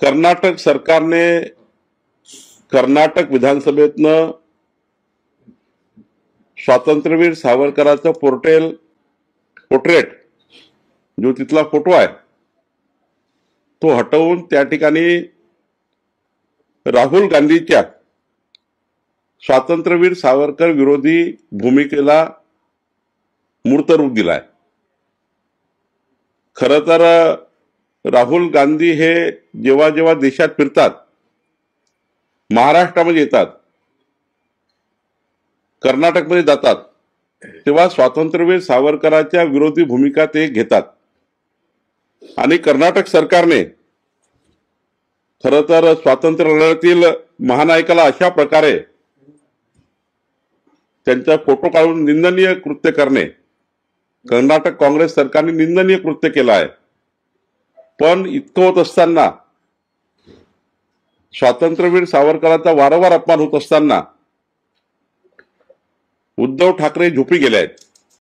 कर्नाटक सरकारने कर्नाटक विधानसभेतनं स्वातंत्र्यवीर सावरकरांचं पोर्ट्रेट जो तिथला फोटो आहे तो हटवून त्या ठिकाणी राहुल गांधीच्या स्वातंत्र्यवीर सावरकर विरोधी भूमिकेला मूर्त रूप दिलाय। खरं तर राहुल गांधी हे जेव्हा जेव्हा देशात फिरतात, महाराष्ट्रामध्ये येतात, कर्नाटकमध्ये जातात, तेव्हा स्वातंत्र्यवीर सावरकरांच्या विरोधी भूमिका ते घेतात। आणि कर्नाटक सरकारने खरं तर स्वातंत्र्य लढ्यातील महानायकाला अशा प्रकारे त्यांचा फोटो काढून निंदनीय कृत्य करणे, कर्नाटक काँग्रेस सरकारने निंदनीय कृत्य केलं आहे। पण इतकं होत असताना, स्वातंत्र्यवीर सावरकरांचा वारंवार अपमान होत असताना उद्धव ठाकरे झोपी गेले आहेत।